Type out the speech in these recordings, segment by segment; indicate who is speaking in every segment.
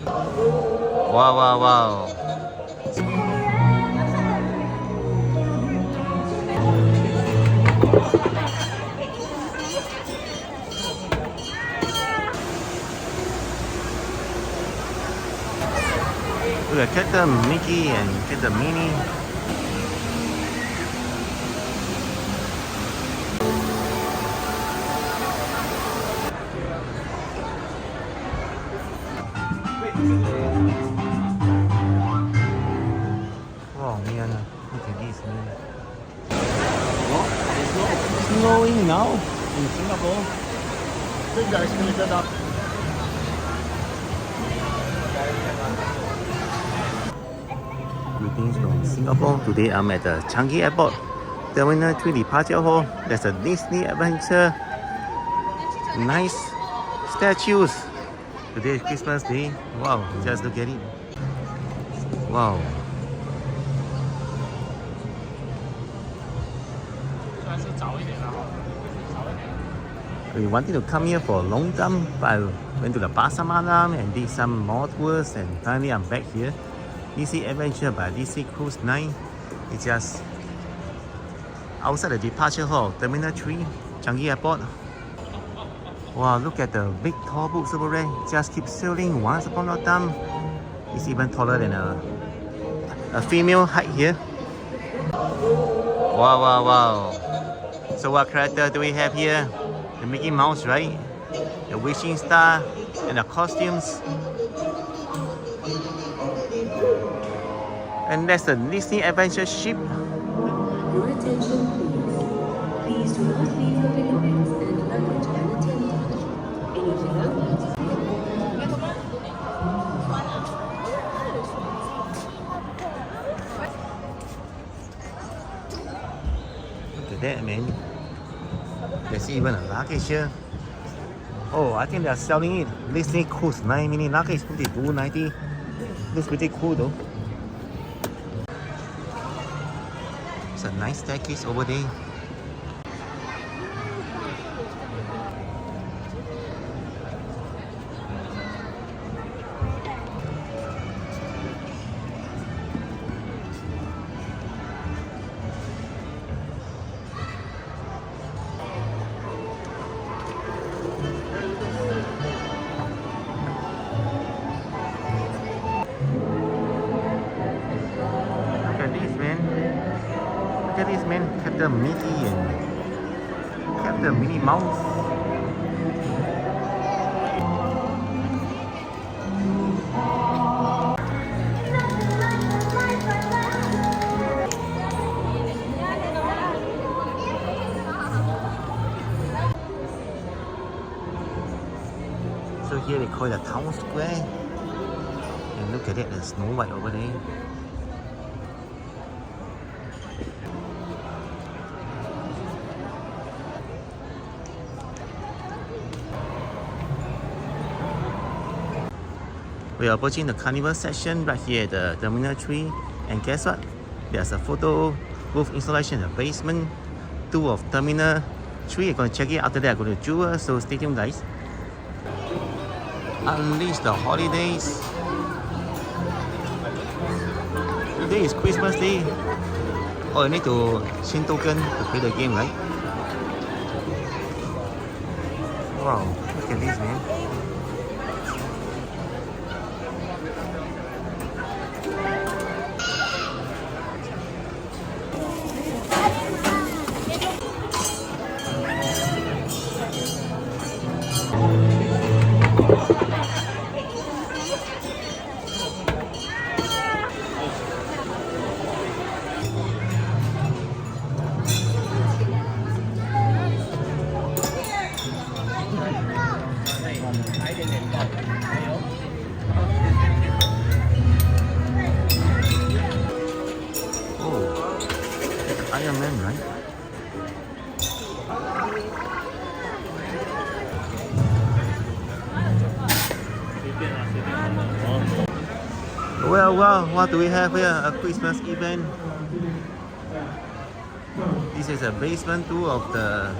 Speaker 1: Wow, wow, wow. Look at the Mickey and get the Minnie. Wow, man, look at this, man. Snowing now in Singapore. Greetings from Singapore. Today I'm at the Changi Airport. Terminal 3 departure hall. There's a Disney adventure. Nice statues. Today is Christmas Day. Wow, just look at it. Wow. We wanted to come here for a long time, but I went to the Pasar Malam and did some more tours, and finally I'm back here. Disney Adventure by Disney Cruise 9. It's just outside the departure hall, Terminal 3, Changi Airport. Wow, look at the big tall books over there. Just keep sailing. Once upon a time, it's even taller than a female height here. Wow, wow, wow. So what character do we have here? The Mickey Mouse, right? The wishing star and the costumes. And that's the Disney Adventure ship.
Speaker 2: Your attention, please. Please do not leave your belongings and luggage unattended. Any belongings.
Speaker 1: Look at that, man. There's even a luggage here. Oh, I think they're selling it. Disney Cruise 9 mini luggage, $22.90. Looks pretty cool though. It's a nice staircase over there. Look at this, man. Captain Mickey and Captain Minnie Mouse. So here they call it a town square. And look at that, there's Snow White over there. We are approaching the carnival section right here at the Terminal 3, and guess what? There's a photo booth installation in the basement 2 of Terminal 3. I'm going to check it after that. I'm going to Jewel, so stay tuned, guys. Unleash the holidays. Today is Christmas Day. Oh, you need to send token to play the game, right? Wow, look at this, man. Iron Man, right? Well, what do we have here? A Christmas event. This is a basement tour of the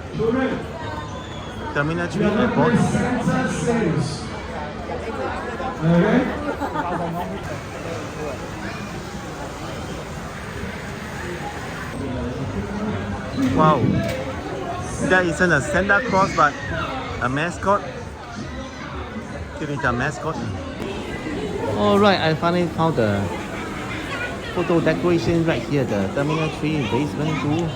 Speaker 1: Terminal 3 Airport.
Speaker 3: Okay.
Speaker 1: Wow, that isn't a Santa Claus but a mascot. It is a mascot. Alright, I finally found the photo decoration right here, the Terminal 3 basement 2.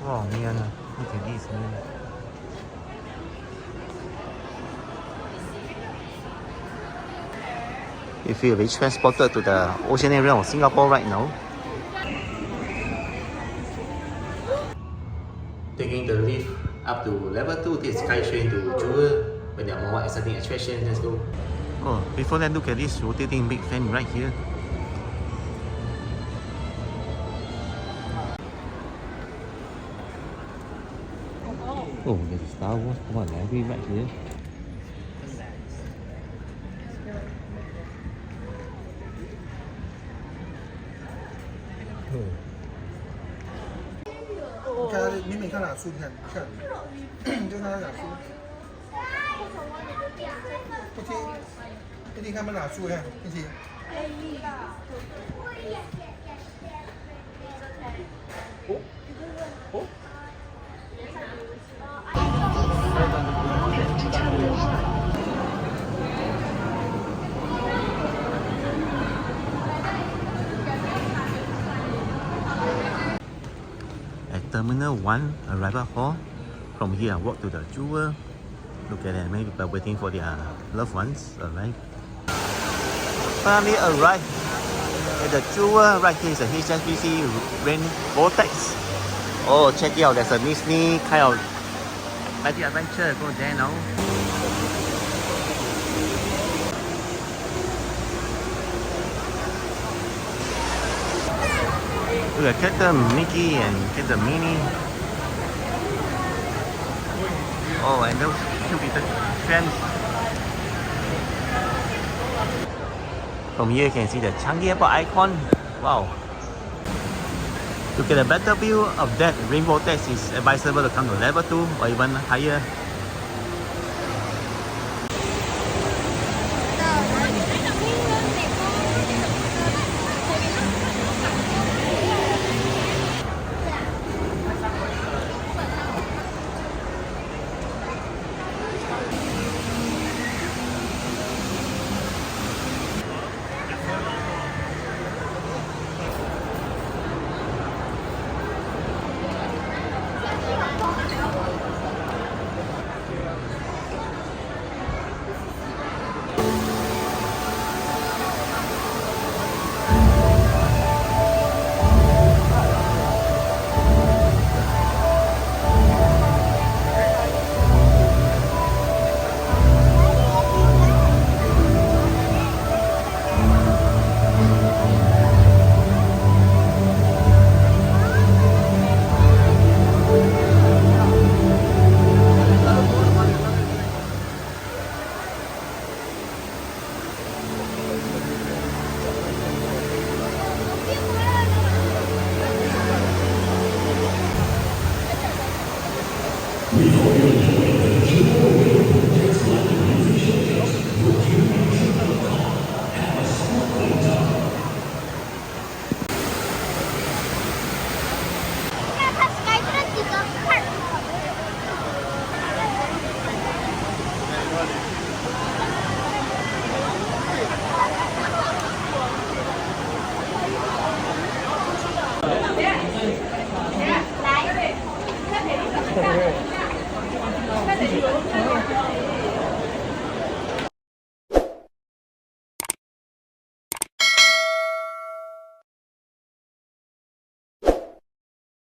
Speaker 1: Oh man, look at this man. You feel very transported to the ocean area of Singapore right now. Taking the lift up to level 2, this SkyTrain to Jewel, where there are more exciting attractions. Let's go. Oh, before that, look at this rotating big fan right here. Oh, there's a Star Wars library right here. Oh.
Speaker 3: 你没看哪书？看，就看哪书。一听看没哪书呀？一听。
Speaker 1: At Terminal 1 arrival hall. From here, I walk to the Jewel. Look at that, many people waiting for their loved ones arrive. Finally arrived at the Jewel. Right here is a HSBC rain vortex. Oh, check it out. There's a Disney kind of magic adventure. Go there now. Look at Captain Mickey and Captain Minnie. Oh, and those cute little trams. From here you can see the Changi Airport icon. Wow. To get a better view of that rainbow vortex, it's advisable to come to level 2 or even higher.